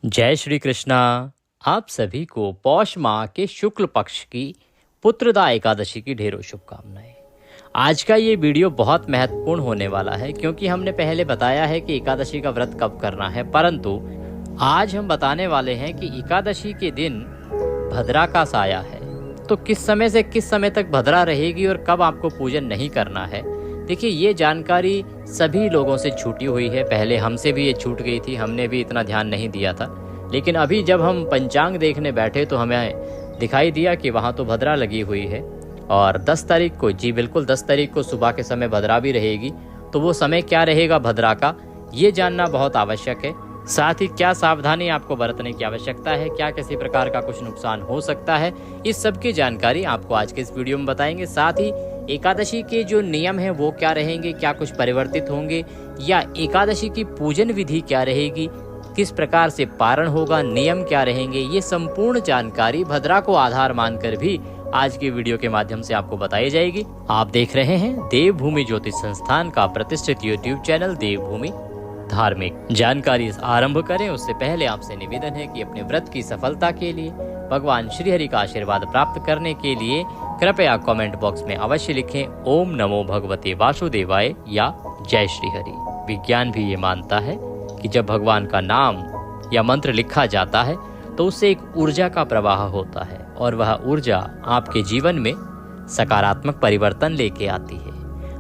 जय श्री कृष्णा। आप सभी को पौष माह के शुक्ल पक्ष की पुत्रदा एकादशी की ढेरों शुभकामनाएं। आज का ये वीडियो बहुत महत्वपूर्ण होने वाला है क्योंकि हमने पहले बताया है कि एकादशी का व्रत कब करना है, परंतु आज हम बताने वाले हैं कि एकादशी के दिन भद्रा का साया है, तो किस समय से किस समय तक भद्रा रहेगी और कब आपको पूजन नहीं करना है। देखिए, ये जानकारी सभी लोगों से छूटी हुई है। पहले हमसे भी ये छूट गई थी, हमने भी इतना ध्यान नहीं दिया था, लेकिन अभी जब हम पंचांग देखने बैठे तो हमें दिखाई दिया कि वहाँ तो भद्रा लगी हुई है और 10 तारीख को, जी बिल्कुल 10 तारीख को सुबह के समय भद्रा भी रहेगी। तो वो समय क्या रहेगा भद्रा का, ये जानना बहुत आवश्यक है। साथ ही क्या सावधानी आपको बरतने की आवश्यकता है, क्या किसी प्रकार का कुछ नुकसान हो सकता है, इस सब की जानकारी आपको आज के इस वीडियो में बताएंगे। साथ ही एकादशी के जो नियम हैं वो क्या रहेंगे, क्या कुछ परिवर्तित होंगे, या एकादशी की पूजन विधि क्या रहेगी, किस प्रकार से पारण होगा, नियम क्या रहेंगे, ये संपूर्ण जानकारी भद्रा को आधार मानकर भी आज की वीडियो के माध्यम से आपको बताई जाएगी। आप देख रहे हैं देवभूमि ज्योतिष संस्थान का प्रतिष्ठित यूट्यूब चैनल देवभूमि धार्मिक। जानकारी आरंभ करें उससे पहले आपसे निवेदन है कि अपने व्रत की सफलता के लिए, भगवान श्री हरि का आशीर्वाद प्राप्त करने के लिए कृपया कमेंट बॉक्स में अवश्य लिखें ओम नमो भगवते वासुदेवाय या जय श्री हरि। विज्ञान भी ये मानता है कि जब भगवान का नाम या मंत्र लिखा जाता है तो उससे एक ऊर्जा का प्रवाह होता है और वह ऊर्जा आपके जीवन में सकारात्मक परिवर्तन लेके आती है,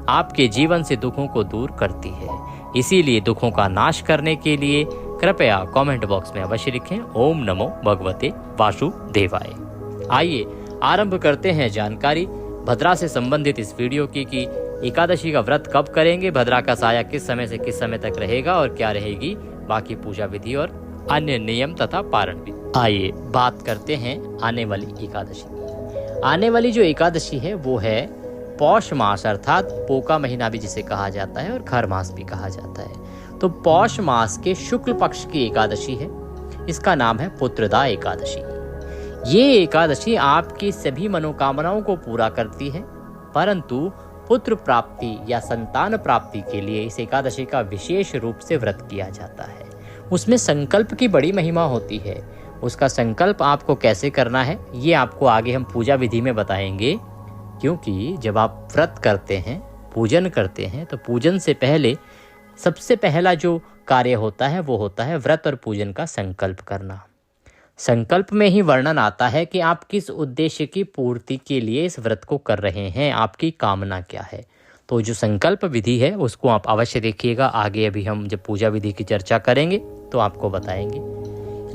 आपके जीवन से दुखों को दूर करती है। इसीलिए दुखों का नाश करने के लिए कृपया कमेंट बॉक्स में अवश्य लिखें ओम नमो भगवते वासुदेवाय। आइए आरंभ करते हैं जानकारी भद्रा से संबंधित इस वीडियो की कि एकादशी का व्रत कब करेंगे, भद्रा का साया किस समय से किस समय तक रहेगा और क्या रहेगी बाकी पूजा विधि और अन्य नियम तथा पारण विधि। आइए बात करते हैं आने वाली एकादशी की। आने वाली जो एकादशी है वो है पौष मास, अर्थात पोका महीना भी जिसे कहा जाता है और खर मास भी कहा जाता है। तो पौष मास के शुक्ल पक्ष की एकादशी है, इसका नाम है पुत्रदा एकादशी। ये एकादशी आपकी सभी मनोकामनाओं को पूरा करती है, परंतु पुत्र प्राप्ति या संतान प्राप्ति के लिए इस एकादशी का विशेष रूप से व्रत किया जाता है। उसमें संकल्प की बड़ी महिमा होती है। उसका संकल्प आपको कैसे करना है ये आपको आगे हम पूजा विधि में बताएंगे, क्योंकि जब आप व्रत करते हैं, पूजन करते हैं, तो पूजन से पहले सबसे पहला जो कार्य होता है वो होता है व्रत और पूजन का संकल्प करना। संकल्प में ही वर्णन आता है कि आप किस उद्देश्य की पूर्ति के लिए इस व्रत को कर रहे हैं, आपकी कामना क्या है। तो जो संकल्प विधि है उसको आप अवश्य देखिएगा, आगे अभी हम जब पूजा विधि की चर्चा करेंगे तो आपको बताएंगे।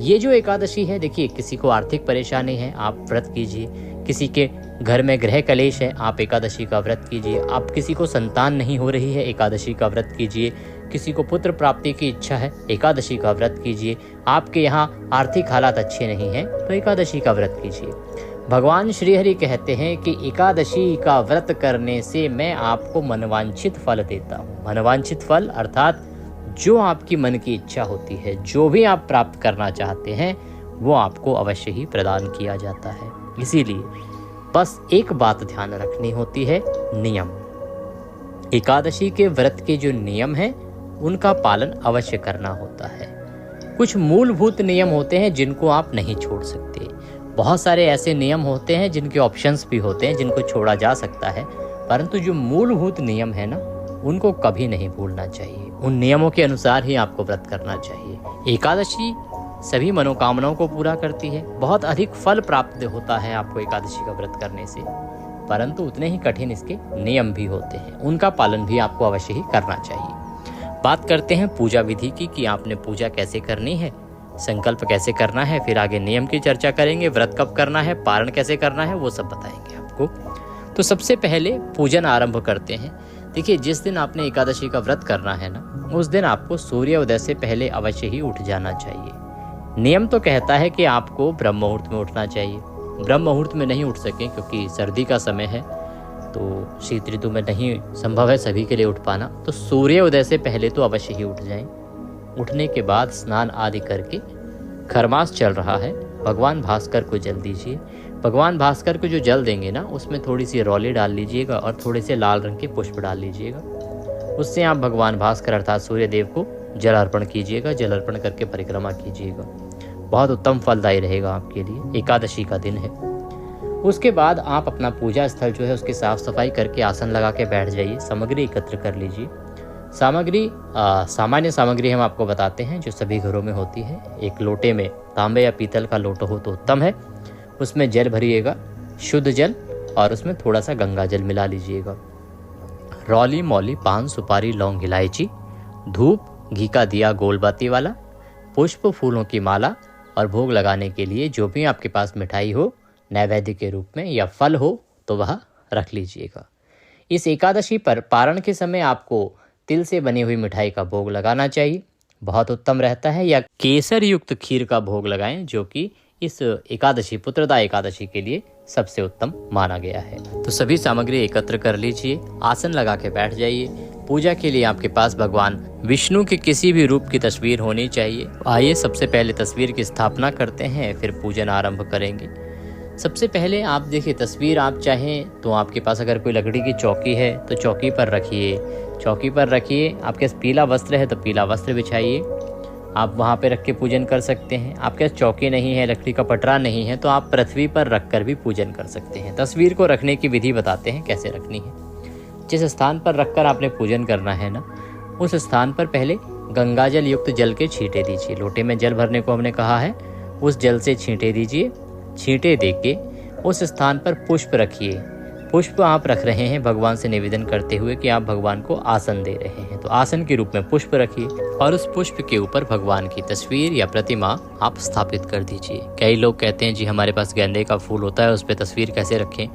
ये जो एकादशी है, देखिए किसी को आर्थिक परेशानी है आप व्रत कीजिए, किसी के घर में गृह कलेश है आप एकादशी का व्रत कीजिए, आप किसी को संतान नहीं हो रही है एकादशी का व्रत कीजिए, किसी को पुत्र प्राप्ति की इच्छा है एकादशी का व्रत कीजिए, आपके यहाँ आर्थिक हालात अच्छे नहीं हैं तो एकादशी का व्रत कीजिए। भगवान श्री हरि कहते हैं कि एकादशी का व्रत करने से मैं आपको मनवांछित फल देता हूँ। मनवांछित फल अर्थात जो आपकी मन की इच्छा होती है, जो भी आप प्राप्त करना चाहते हैं वो आपको अवश्य ही प्रदान किया जाता है। इसीलिए बस एक बात ध्यान रखनी होती है, नियम। एकादशी के व्रत के जो नियम हैं उनका पालन अवश्य करना होता है। कुछ मूलभूत नियम होते हैं जिनको आप नहीं छोड़ सकते। बहुत सारे ऐसे नियम होते हैं जिनके ऑप्शंस भी होते हैं जिनको छोड़ा जा सकता है, परंतु जो मूलभूत नियम है ना उनको कभी नहीं भूलना चाहिए। उन नियमों के अनुसार ही आपको व्रत करना चाहिए। एकादशी सभी मनोकामनाओं को पूरा करती है, बहुत अधिक फल प्राप्त होता है आपको एकादशी का व्रत करने से, परंतु उतने ही कठिन इसके नियम भी होते हैं, उनका पालन भी आपको अवश्य ही करना चाहिए। बात करते हैं पूजा विधि की कि आपने पूजा कैसे करनी है, संकल्प कैसे करना है, फिर आगे नियम की चर्चा करेंगे, व्रत कब करना है, पारण कैसे करना है, वो सब बताएंगे आपको। तो सबसे पहले पूजन आरंभ करते हैं। देखिए, जिस दिन आपने एकादशी का व्रत करना है ना, उस दिन आपको सूर्योदय से पहले अवश्य ही उठ जाना चाहिए। नियम तो कहता है कि आपको ब्रह्म मुहूर्त में उठना चाहिए। ब्रह्म मुहूर्त में नहीं उठ सकें क्योंकि सर्दी का समय है, तो शीत ऋतु में नहीं संभव है सभी के लिए उठ पाना, तो सूर्योदय से पहले तो अवश्य ही उठ जाएं। उठने के बाद स्नान आदि करके, खरमास चल रहा है, भगवान भास्कर को जल दीजिए। भगवान भास्कर को जो जल देंगे ना उसमें थोड़ी सी रौली डाल लीजिएगा और थोड़े से लाल रंग के पुष्प डाल लीजिएगा। उससे आप भगवान भास्कर अर्थात सूर्य देव को जल अर्पण कीजिएगा, जल अर्पण करके परिक्रमा कीजिएगा। बहुत उत्तम फलदायी रहेगा आपके लिए, एकादशी का दिन है। उसके बाद आप अपना पूजा स्थल जो है उसकी साफ सफाई करके आसन लगा के बैठ जाइए। सामग्री एकत्र कर लीजिए। सामग्री सामान्य सामग्री हम आपको बताते हैं जो सभी घरों में होती है। एक लोटे में, तांबे या पीतल का लोटा हो तो उत्तम है, उसमें जल भरिएगा, शुद्ध जल, और उसमें थोड़ा सा गंगा जल मिला लीजिएगा। रौली, मौली, पान, सुपारी, लौंग, इलायची, धूप, घी का दिया गोल बाती वाला, पुष्प, फूलों की माला, और भोग लगाने के लिए जो भी आपके पास मिठाई हो नैवेद्य के रूप में या फल हो तो वह रख लीजिएगा। इस एकादशी पर पारण के समय आपको तिल से बनी हुई मिठाई का भोग लगाना चाहिए, बहुत उत्तम रहता है, या केसर युक्त खीर का भोग लगाएं जो कि इस एकादशी, पुत्रदा एकादशी के लिए सबसे उत्तम माना गया है। तो सभी सामग्री एकत्र कर लीजिए, आसन लगा के बैठ जाइए। पूजा के लिए आपके पास भगवान विष्णु के किसी भी रूप की तस्वीर होनी चाहिए। आइए सबसे पहले तस्वीर की स्थापना करते हैं, फिर पूजन आरंभ करेंगे। सबसे पहले आप देखिए, तस्वीर आप चाहें तो आपके पास अगर कोई लकड़ी की चौकी है तो चौकी पर रखिए, चौकी पर रखिए। आपके पास पीला वस्त्र है तो पीला वस्त्र बिछाइए, आप वहाँ पे रख के पूजन कर सकते हैं। आपके पास चौकी नहीं है, लकड़ी का पटरा नहीं है, तो आप पृथ्वी पर रख कर भी पूजन कर सकते हैं। तस्वीर को रखने की विधि बताते हैं कैसे रखनी है। जिस स्थान पर रखकर आपने पूजन करना है ना, उस स्थान पर पहले गंगाजल युक्त जल के छींटे दीजिए। लोटे में जल भरने को हमने कहा है, उस जल से छींटे दीजिए। छींटे देके उस स्थान पर पुष्प रखिए। पुष्प आप रख रहे हैं भगवान से निवेदन करते हुए कि आप भगवान को आसन दे रहे हैं, तो आसन के रूप में पुष्प रखिए और उस पुष्प के ऊपर भगवान की तस्वीर या प्रतिमा आप स्थापित कर दीजिए। कई लोग कहते हैं जी हमारे पास गेंदे का फूल होता है, उस पर तस्वीर कैसे रखें।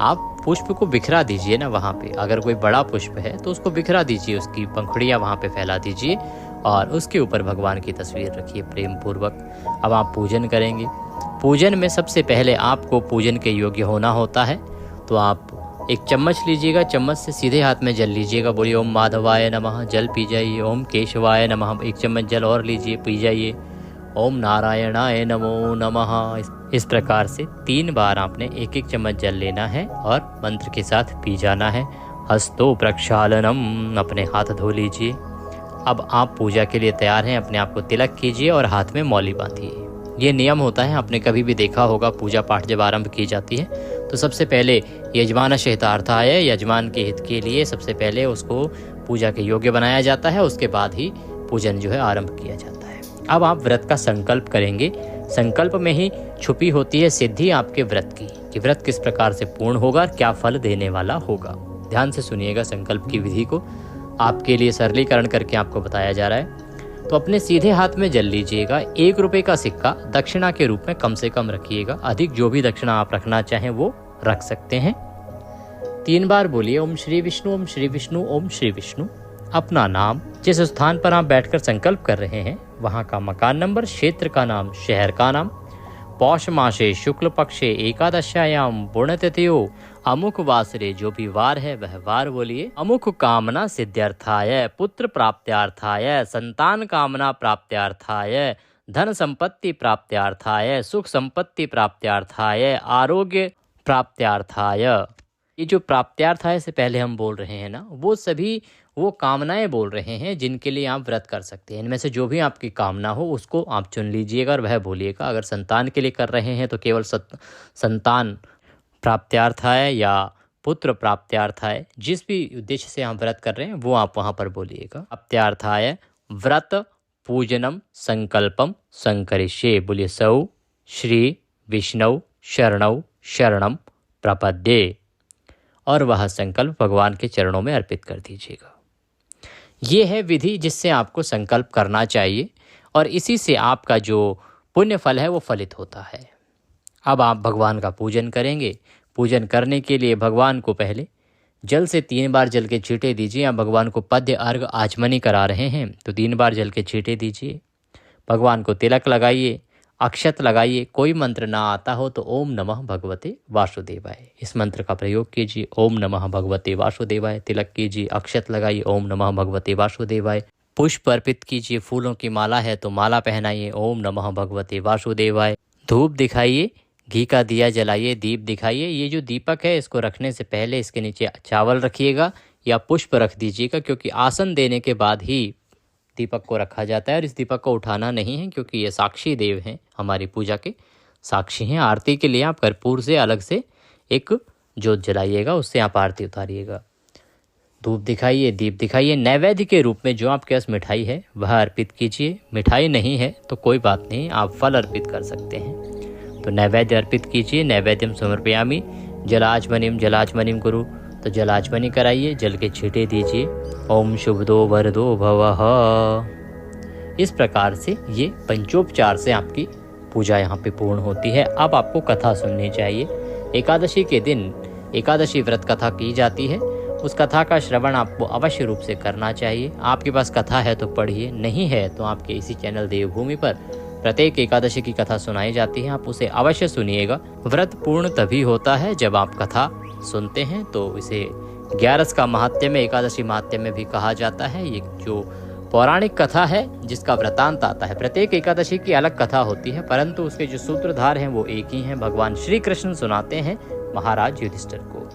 आप पुष्प को बिखरा दीजिए ना वहाँ पे, अगर कोई बड़ा पुष्प है तो उसको बिखरा दीजिए, उसकी पंखुड़ियाँ वहाँ पे फैला दीजिए और उसके ऊपर भगवान की तस्वीर रखिए प्रेम पूर्वक। अब आप पूजन करेंगे। पूजन में सबसे पहले आपको पूजन के योग्य होना होता है, तो आप एक चम्मच लीजिएगा, चम्मच से सीधे हाथ में जल लीजिएगा। बोलिए ओम माधवाय नमः, जल पी जाइए। ओम केशवाय नमः, एक चम्मच जल और लीजिए, पी जाइए। ओम नारायणाय नमो नमः। इस प्रकार से 3 बार आपने एक एक चम्मच जल लेना है और मंत्र के साथ पी जाना है। हस्तो प्रक्षालनम, अपने हाथ धो लीजिए। अब आप पूजा के लिए तैयार हैं, अपने आप को तिलक कीजिए और हाथ में मौली बांधिए। ये नियम होता है, आपने कभी भी देखा होगा, पूजा पाठ जब आरंभ की जाती है तो सबसे पहले यजमान हितार्थाय, यजमान के हित के लिए सबसे पहले उसको पूजा के योग्य बनाया जाता है, उसके बाद ही पूजन जो है आरंभ किया जाता है। अब आप व्रत का संकल्प करेंगे। संकल्प में ही छुपी होती है सिद्धि आपके व्रत की, कि व्रत किस प्रकार से पूर्ण होगा, क्या फल देने वाला होगा। ध्यान से सुनिएगा संकल्प की विधि को, आपके लिए सरलीकरण करके आपको बताया जा रहा है। तो अपने सीधे हाथ में जल लीजिएगा। 1 रुपए का सिक्का दक्षिणा के रूप में कम से कम रखिएगा, अधिक जो भी दक्षिणा आप रखना चाहें वो रख सकते हैं। 3 बार बोलिए ओम श्री विष्णु, ओम श्री विष्णु, ओम श्री विष्णु। अपना नाम, जिस स्थान पर आप बैठकर संकल्प कर रहे हैं वहां का मकान नंबर, क्षेत्र का नाम, शहर का नाम, पौष मासे शुक्ल पक्षे एकादशायाम पुण्यतिथयो अमुक वासरे, जो भी वार है वह वार बोलिए। अमुक कामना सिद्ध्यर्थाय, पुत्र प्राप्त्यार्थाय, संतान कामना प्राप्त्यार्थाय, धन संपत्ति प्राप्त्यार्थाय, सुख संपत्ति प्राप्त्यार्थाय, आरोग्य प्राप्त्यार्थाय। ये जो प्राप्त्यार्थाय से पहले हम बोल रहे हैं ना, वो सभी वो कामनाएं बोल रहे हैं जिनके लिए आप व्रत कर सकते हैं। इनमें से जो भी आपकी कामना हो उसको आप चुन लीजिएगा और वह बोलिएगा। अगर संतान के लिए कर रहे हैं तो केवल संतान प्राप्त्यार्थाय या पुत्र प्राप्त्यार्थाय, जिस भी उद्देश्य से आप व्रत कर रहे हैं वो आप वहाँ पर बोलिएगा। प्राप्त्यार्थाय व्रत पूजनम संकल्पम संकरिष्ये, बोलिए सौ श्री विष्णु शरणौ शरणम प्रपद्ये, और वह संकल्प भगवान के चरणों में अर्पित कर दीजिएगा। ये है विधि जिससे आपको संकल्प करना चाहिए और इसी से आपका जो पुण्य फल है वो फलित होता है। अब आप भगवान का पूजन करेंगे। पूजन करने के लिए भगवान को पहले जल से 3 बार जल के छींटे दीजिए। आप भगवान को पद्य अर्घ आचमनी करा रहे हैं तो 3 बार जल के छींटे दीजिए। भगवान को तिलक लगाइए, अक्षत लगाइए। कोई मंत्र ना आता हो तो ओम नमः भगवते वासुदेवाय, इस मंत्र का प्रयोग कीजिए। ओम नमः भगवते वासुदेवाय, तिलक कीजिए, अक्षत लगाइए, ओम नमः भगवते वासुदेवाय। पुष्प अर्पित कीजिए, फूलों की माला है तो माला पहनाइए, ओम नमः भगवते वासुदेवाय। धूप दिखाइए, घी का दिया जलाइए, दीप दिखाइए। ये जो दीपक है इसको रखने से पहले इसके नीचे चावल रखिएगा या पुष्प रख दीजिएगा, क्योंकि आसन देने के बाद ही दीपक को रखा जाता है और इस दीपक को उठाना नहीं है क्योंकि ये साक्षी देव हैं, हमारी पूजा के साक्षी हैं। आरती के लिए आप कर्पूर से अलग से एक जोत जलाइएगा, उससे आप आरती उतारिएगा। धूप दिखाइए, दीप दिखाइए। नैवेद्य के रूप में जो आपके पास मिठाई है वह अर्पित कीजिए। मिठाई नहीं है तो कोई बात नहीं, आप फल अर्पित कर सकते हैं। तो नैवेद्य अर्पित कीजिए। नैवेद्यम समर्पयामि जलाचमनिम कुरु। तो जलाचमनी कराइए, जल के छींटे दीजिए। ओम शुभदो वरदो भवः। इस प्रकार से ये पंचोपचार से आपकी पूजा यहाँ पे पूर्ण होती है। अब आपको कथा सुननी चाहिए। एकादशी के दिन एकादशी व्रत कथा की जाती है। उस कथा का श्रवण आपको अवश्य रूप से करना चाहिए। आपके पास कथा है तो पढ़िए, नहीं है तो आपके इसी चैनल देवभूमि पर प्रत्येक एकादशी की कथा सुनाई जाती है, आप उसे अवश्य सुनिएगा। व्रत पूर्ण तभी होता है जब आप कथा सुनते हैं। तो इसे 11 का महात्म्य में, एकादशी महात्म्य में भी कहा जाता है। ये जो पौराणिक कथा है जिसका व्रतांत आता है, प्रत्येक एकादशी की अलग कथा होती है परंतु उसके जो सूत्रधार हैं वो एक ही हैं। भगवान श्री कृष्ण सुनाते हैं महाराज युधिष्ठिर को।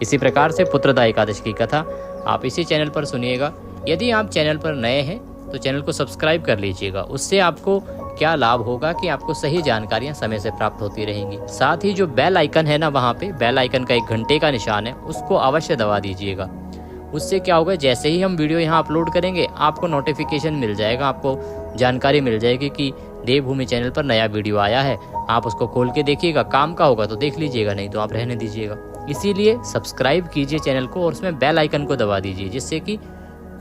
इसी प्रकार से पुत्रदा एकादशी की कथा आप इसी चैनल पर सुनिएगा। यदि आप चैनल पर नए हैं तो चैनल को सब्सक्राइब कर लीजिएगा। उससे आपको क्या लाभ होगा कि आपको सही जानकारियां समय से प्राप्त होती रहेंगी। साथ ही जो बेल आइकन है ना, वहाँ पे बेल आइकन का एक घंटे का निशान है, उसको अवश्य दबा दीजिएगा। उससे क्या होगा, जैसे ही हम वीडियो यहाँ अपलोड करेंगे आपको नोटिफिकेशन मिल जाएगा, आपको जानकारी मिल जाएगी कि देवभूमि चैनल पर नया वीडियो आया है। आप उसको खोल के देखिएगा, काम का होगा तो देख लीजिएगा, नहीं तो आप रहने दीजिएगा। इसीलिए सब्सक्राइब कीजिए चैनल को और उसमें बेल आइकन को दबा दीजिए, जिससे कि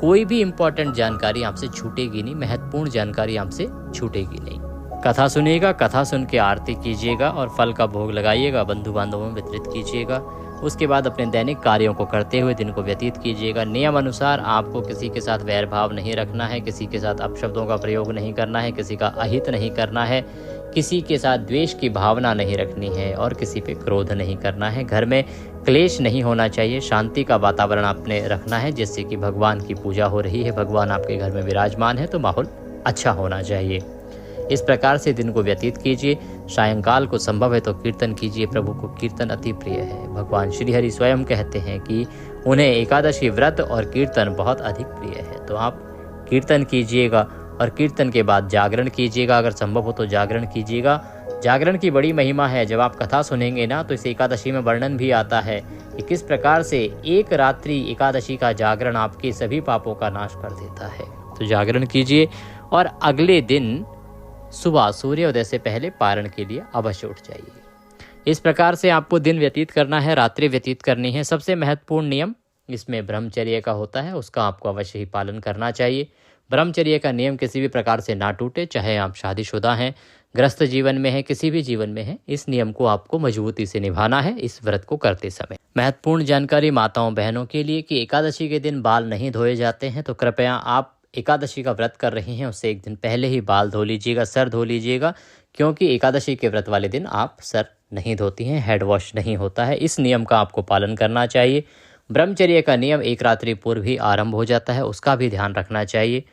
कोई भी इम्पोर्टेंट जानकारी आपसे छूटेगी नहीं, महत्वपूर्ण जानकारी आपसे छूटेगी नहीं। कथा सुनिएगा, कथा सुन के आरती कीजिएगा और फल का भोग लगाइएगा, बंधु बांधवों में वितरित कीजिएगा। उसके बाद अपने दैनिक कार्यों को करते हुए दिन को व्यतीत कीजिएगा। नियम अनुसार आपको किसी के साथ वैर भाव नहीं रखना है, किसी के साथ अपशब्दों का प्रयोग नहीं करना है, किसी का अहित नहीं करना है, किसी के साथ द्वेष की भावना नहीं रखनी है और किसी पे क्रोध नहीं करना है। घर में क्लेश नहीं होना चाहिए, शांति का वातावरण आपने रखना है, जिससे कि भगवान की पूजा हो रही है, भगवान आपके घर में विराजमान है तो माहौल अच्छा होना चाहिए। इस प्रकार से दिन को व्यतीत कीजिए। सायंकाल को संभव है तो कीर्तन कीजिए, प्रभु को कीर्तन अति प्रिय है। भगवान श्री हरि स्वयं कहते हैं कि उन्हें एकादशी व्रत और कीर्तन बहुत अधिक प्रिय है। तो आप कीर्तन कीजिएगा और कीर्तन के बाद जागरण कीजिएगा, अगर संभव हो तो जागरण कीजिएगा। जागरण की बड़ी महिमा है। जब आप कथा सुनेंगे ना तो इस एकादशी में वर्णन भी आता है कि किस प्रकार से एक रात्रि एकादशी का जागरण आपके सभी पापों का नाश कर देता है। तो जागरण कीजिए और अगले दिन सुबह सूर्योदय से पहले पारण के लिए अवश्य उठ जाइए। इस प्रकार से आपको दिन व्यतीत करना है, रात्रि व्यतीत करनी है। सबसे महत्वपूर्ण नियम इसमें ब्रह्मचर्य का होता है, उसका आपको अवश्य ही पालन करना चाहिए। ब्रह्मचर्य का नियम किसी भी प्रकार से ना टूटे, चाहे आप शादीशुदा हैं, गृहस्थ जीवन में हैं, किसी भी जीवन में हैं, इस नियम को आपको मजबूती से निभाना है इस व्रत को करते समय। महत्वपूर्ण जानकारी माताओं बहनों के लिए कि एकादशी के दिन बाल नहीं धोए जाते हैं, तो कृपया आप एकादशी का व्रत कर रहे हैं उससे एक दिन पहले ही बाल धो लीजिएगा, सर धो लीजिएगा, क्योंकि एकादशी के व्रत वाले दिन आप सर नहीं धोती हैं, हेड वॉश नहीं होता है। इस नियम का आपको पालन करना चाहिए। ब्रह्मचर्य का नियम एक रात्रि पूर्व ही आरंभ हो जाता है, उसका भी ध्यान रखना चाहिए।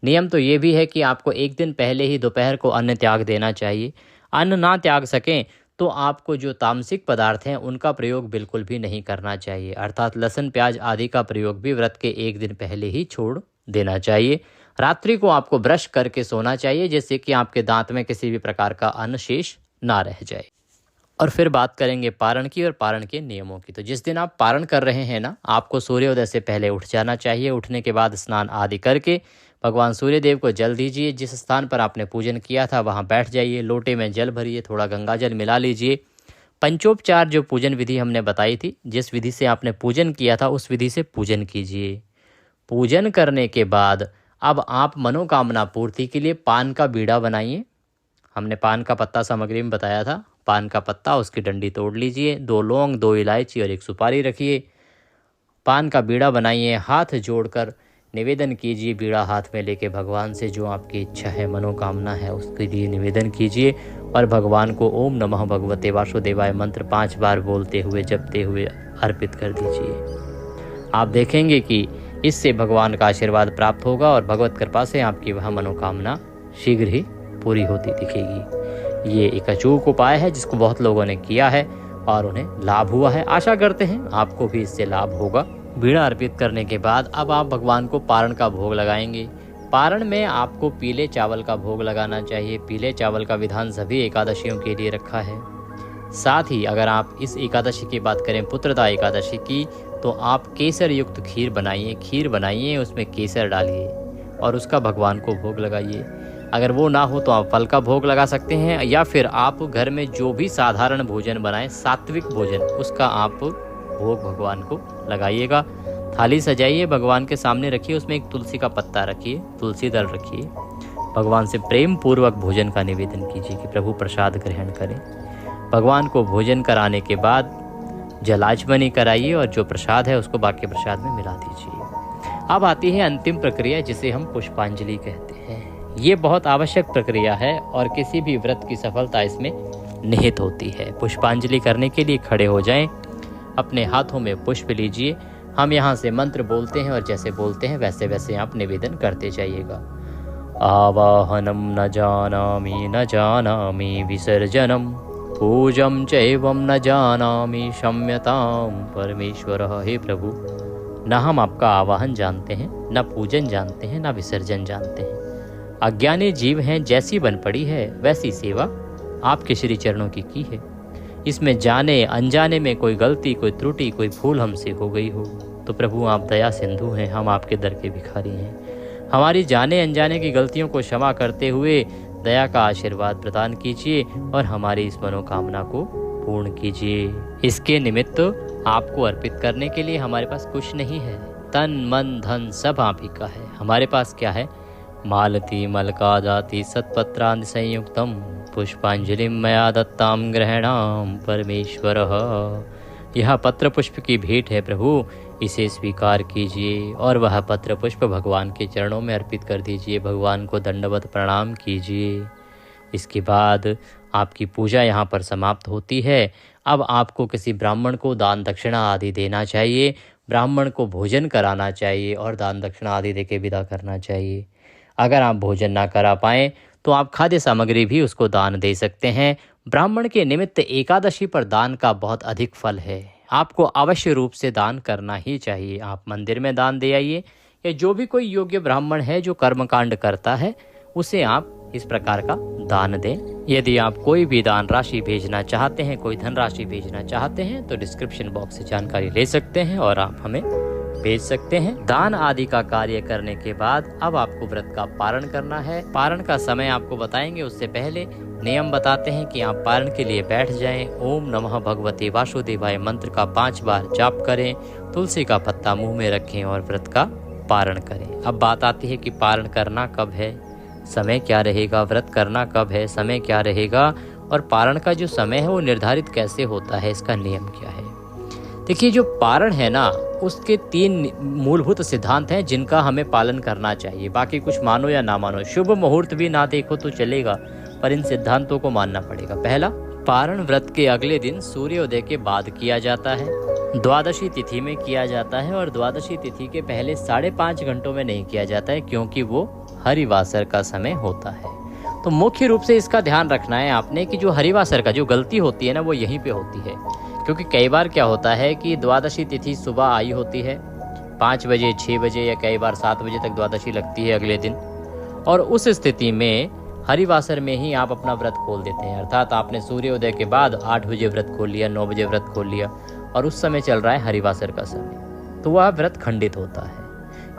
नियम तो ये भी है कि आपको एक दिन पहले ही दोपहर को अन्न त्याग देना चाहिए। अन्न ना त्याग सकें तो आपको जो तामसिक पदार्थ हैं उनका प्रयोग बिल्कुल भी नहीं करना चाहिए, अर्थात लहसुन प्याज आदि का प्रयोग भी व्रत के एक दिन पहले ही छोड़ देना चाहिए। रात्रि को आपको ब्रश करके सोना चाहिए, जिससे कि आपके दांत में किसी भी प्रकार का अन्न शेष ना रह जाए। और फिर बात करेंगे पारण की और पारण के नियमों की। तो जिस दिन आप पारण कर रहे हैं ना, आपको सूर्योदय से पहले उठ जाना चाहिए। उठने के बाद स्नान आदि करके भगवान सूर्यदेव को जल दीजिए। जिस स्थान पर आपने पूजन किया था वहाँ बैठ जाइए, लोटे में जल भरिए, थोड़ा गंगा जल मिला लीजिए। पंचोपचार जो पूजन विधि हमने बताई थी, जिस विधि से आपने पूजन किया था उस विधि से पूजन कीजिए। पूजन करने के बाद अब आप मनोकामना पूर्ति के लिए पान का बीड़ा बनाइए। हमने पान का पत्ता सामग्री में बताया था, पान का पत्ता, उसकी डंडी तोड़ लीजिए, 2 लौंग, 2 इलायची और 1 सुपारी रखिए। पान का बीड़ा बनाइए, हाथ जोड़कर निवेदन कीजिए, बीड़ा हाथ में लेके भगवान से जो आपकी इच्छा है, मनोकामना है, उसके लिए निवेदन कीजिए और भगवान को ओम नमः भगवते वासुदेवाय मंत्र 5 बार बोलते हुए, जपते हुए अर्पित कर दीजिए। आप देखेंगे कि इससे भगवान का आशीर्वाद प्राप्त होगा और भगवत कृपा से आपकी वह मनोकामना शीघ्र ही पूरी होती दिखेगी। ये एक अचूक उपाय है जिसको बहुत लोगों ने किया है और उन्हें लाभ हुआ है। आशा करते हैं आपको भी इससे लाभ होगा। बीड़ा अर्पित करने के बाद अब आप भगवान को पारण का भोग लगाएंगे। पारण में आपको पीले चावल का भोग लगाना चाहिए। पीले चावल का विधान सभी एकादशियों के लिए रखा है। साथ ही अगर आप इस एकादशी की बात करें पुत्रदा एकादशी की, तो आप केसर युक्त खीर बनाइए, उसमें केसर डालिए और उसका भगवान को भोग लगाइए। अगर वो ना हो तो आप फल का भोग लगा सकते हैं, या फिर आप घर में जो भी साधारण भोजन बनाएं, सात्विक भोजन, उसका आप भोग भगवान को लगाइएगा। थाली सजाइए, भगवान के सामने रखिए, उसमें एक तुलसी का पत्ता रखिए, तुलसी दल रखिए। भगवान से प्रेम पूर्वक भोजन का निवेदन कीजिए कि प्रभु प्रसाद ग्रहण करें। भगवान को भोजन कराने के बाद जलाचमनी कराइए और जो प्रसाद है उसको बाकी प्रसाद में मिला दीजिए। अब आती है अंतिम प्रक्रिया, जिसे हम पुष्पांजलि कहते हैं। ये बहुत आवश्यक प्रक्रिया है और किसी भी व्रत की सफलता इसमें निहित होती है। पुष्पांजलि करने के लिए खड़े हो जाएं, अपने हाथों में पुष्प लीजिए। हम यहाँ से मंत्र बोलते हैं और जैसे बोलते हैं वैसे वैसे आप निवेदन करते जाइएगा। आवाहनम न जानामि विसर्जनम पूजम चैवम न जानामि क्षम्यताम परमेश्वर। हे प्रभु, न हम आपका आवाहन जानते हैं, न पूजन जानते हैं, न विसर्जन जानते हैं। अज्ञानी जीव हैं, जैसी बन पड़ी है वैसी सेवा आपके श्री चरणों की है। इसमें जाने अनजाने में कोई गलती, कोई त्रुटि, कोई भूल हमसे हो गई हो तो प्रभु आप दया सिंधु हैं, हम आपके दर के भिखारी हैं। हमारी जाने अनजाने की गलतियों को क्षमा करते हुए दया का आशीर्वाद प्रदान कीजिए और हमारी इस मनोकामना को पूर्ण कीजिए। इसके निमित्त आपको अर्पित करने के लिए हमारे पास कुछ नहीं है, तन मन धन सब आप ही का है। हमारे पास क्या है? मालती मलका जाति सत्पत्रांत संयुक्तम पुष्पांजलिम मया दत्ताम ग्रहणाम परमेश्वर। यह पत्र पुष्प की भेंट है प्रभु, इसे स्वीकार कीजिए और वह पत्र पुष्प भगवान के चरणों में अर्पित कर दीजिए। भगवान को दंडवत प्रणाम कीजिए। इसके बाद आपकी पूजा यहाँ पर समाप्त होती है। अब आपको किसी ब्राह्मण को दान दक्षिणा आदि देना चाहिए, ब्राह्मण को भोजन कराना चाहिए और दान दक्षिणा आदि देके विदा करना चाहिए। अगर आप भोजन ना करा पाएँ तो आप खाद्य सामग्री भी उसको दान दे सकते हैं। ब्राह्मण के निमित्त एकादशी पर दान का बहुत अधिक फल है, आपको अवश्य रूप से दान करना ही चाहिए। आप मंदिर में दान दे आइए, या जो भी कोई योग्य ब्राह्मण है जो कर्मकांड करता है उसे आप इस प्रकार का दान दें। यदि आप कोई भी दान राशि भेजना चाहते हैं, कोई धनराशि भेजना चाहते हैं तो डिस्क्रिप्शन बॉक्स से जानकारी ले सकते हैं और आप हमें भेज सकते हैं। दान आदि का कार्य करने के बाद अब आपको व्रत का पारण करना है। पारण का समय आपको बताएंगे, उससे पहले नियम बताते हैं कि आप पारण के लिए बैठ जाएं। ओम नमः भगवते वासुदेवाय मंत्र का 5 बार जाप करें, तुलसी का पत्ता मुंह में रखें और व्रत का पारण करें। अब बात आती है कि पारण करना कब है, समय क्या रहेगा, व्रत करना कब है, समय क्या रहेगा, और पारण का जो समय है वो निर्धारित कैसे होता है, इसका नियम क्या है। देखिए, जो पारण है ना, उसके 3 मूलभूत सिद्धांत हैं जिनका हमें पालन करना चाहिए। बाकी कुछ मानो या ना मानो, शुभ मुहूर्त भी ना देखो तो चलेगा, पर इन सिद्धांतों को मानना पड़ेगा। पहला, पारण व्रत के अगले दिन सूर्योदय के बाद किया जाता है, द्वादशी तिथि में किया जाता है और द्वादशी तिथि के पहले 5.5 घंटों में नहीं किया जाता है, क्योंकि वो हरिवासर का समय होता है। तो मुख्य रूप से इसका ध्यान रखना है आपने कि जो हरिवासर का जो गलती होती है ना, वो यहीं पे होती है। क्योंकि कई बार क्या होता है कि द्वादशी तिथि सुबह आई होती है 5 बजे, 6 बजे या कई बार 7 बजे तक द्वादशी लगती है अगले दिन, और उस स्थिति में हरिवासर में ही आप अपना व्रत खोल देते हैं। अर्थात आपने सूर्योदय के बाद 8 बजे व्रत खोल लिया, 9 बजे व्रत खोल लिया और उस समय चल रहा है हरिवासर का समय, तो वह व्रत खंडित होता है।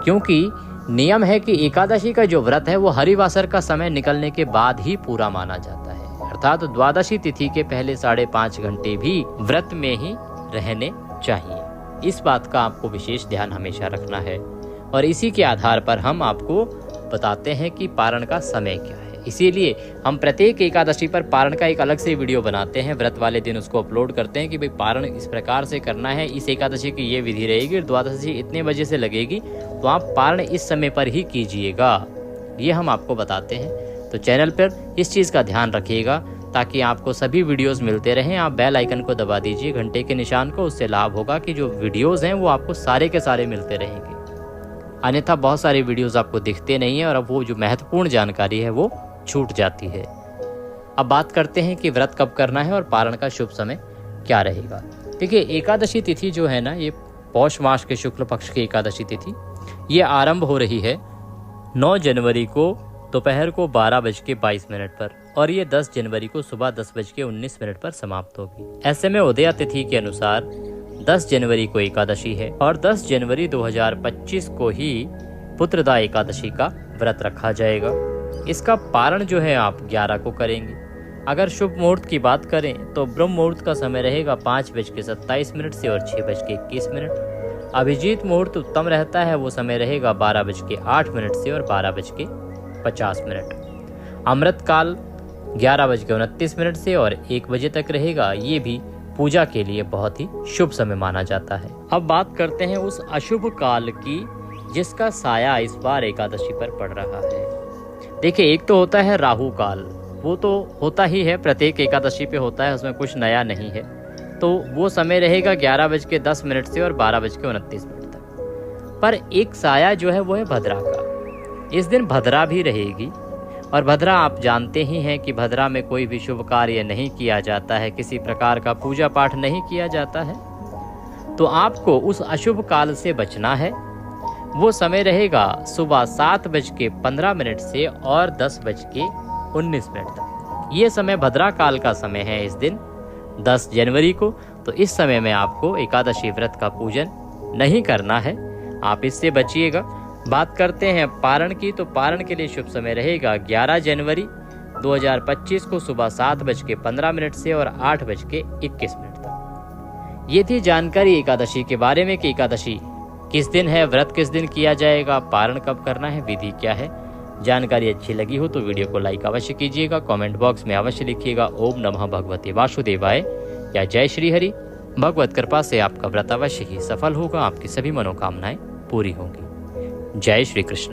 क्योंकि नियम है कि एकादशी का जो व्रत है वो हरिवासर का समय निकलने के बाद ही पूरा माना जाता है। अर्थात द्वादशी तिथि के पहले 5.5 घंटे भी व्रत में ही रहने चाहिए। इस बात का आपको विशेष ध्यान हमेशा रखना है और इसी के आधार पर हम आपको बताते हैं कि पारण का समय क्या है। इसीलिए हम प्रत्येक एकादशी पर पारण का एक अलग से वीडियो बनाते हैं, व्रत वाले दिन उसको अपलोड करते हैं कि भाई पारण इस प्रकार से करना है, इस एकादशी की ये विधि रहेगी, द्वादशी इतने बजे से लगेगी, तो आप पारण इस समय पर ही कीजिएगा, ये हम आपको बताते हैं। तो चैनल पर इस चीज़ का ध्यान रखिएगा ताकि आपको सभी वीडियोस मिलते रहें। आप बेल आइकन को दबा दीजिए, घंटे के निशान को, उससे लाभ होगा कि जो वीडियोस हैं वो आपको सारे के सारे मिलते रहेंगे। अन्यथा बहुत सारे वीडियोस आपको दिखते नहीं है और अब वो जो महत्वपूर्ण जानकारी है वो छूट जाती है। अब बात करते हैं कि व्रत कब करना है और पारण का शुभ समय क्या रहेगा। देखिए, एकादशी तिथि जो है ना, ये पौष मास के शुक्ल पक्ष की एकादशी तिथि ये आरंभ हो रही है 9 जनवरी को दोपहर को 12:22 पर और ये 10 जनवरी को सुबह 10:19 पर समाप्त होगी। ऐसे में उदया तिथि के अनुसार 10 जनवरी को एकादशी है और 10 जनवरी 2025 को ही पुत्रदा एकादशी का व्रत रखा जाएगा। इसका पारण जो है आप 11 को करेंगे। अगर शुभ मुहूर्त की बात करें तो ब्रह्म मुहूर्त का समय रहेगा 5:27 से और 6:21। अभिजीत मुहूर्त उत्तम रहता है, वो समय रहेगा 12:08 से और 12:50। अमृत काल 11:29 से और 1 बजे तक रहेगा। ये भी पूजा के लिए बहुत ही शुभ समय माना जाता है। अब बात करते हैं उस अशुभ काल की जिसका साया इस बार एकादशी पर पड़ रहा है। देखिए, एक तो होता है राहु काल, वो तो होता ही है, प्रत्येक एकादशी पे होता है, उसमें कुछ नया नहीं है। तो वो समय रहेगा 11:10 से और 12:29 तक। पर एक साया जो है वो है भद्रा का। इस दिन भद्रा भी रहेगी और भद्रा आप जानते ही हैं कि भद्रा में कोई भी शुभ कार्य नहीं किया जाता है, किसी प्रकार का पूजा पाठ नहीं किया जाता है। तो आपको उस अशुभ काल से बचना है। वो समय रहेगा सुबह 7:15 से और 10:19 तक। ये समय भद्रा काल का समय है इस दिन 10 जनवरी को। तो इस समय में आपको एकादशी व्रत का पूजन नहीं करना है, आप इससे बचिएगा। बात करते हैं पारण की, तो पारण के लिए शुभ समय रहेगा 11 जनवरी 2025 को सुबह 7:15 से और 8:21 तक। ये थी जानकारी एकादशी के बारे में कि एकादशी किस दिन है, व्रत किस दिन किया जाएगा, पारण कब करना है, विधि क्या है। जानकारी अच्छी लगी हो तो वीडियो को लाइक अवश्य कीजिएगा, कमेंट बॉक्स में अवश्य लिखिएगा ओम नमः भगवते वासुदेवाय या जय श्री हरि। भगवत कृपा से आपका व्रत अवश्य ही सफल होगा, आपकी सभी मनोकामनाएं पूरी होंगी। जय श्री कृष्ण।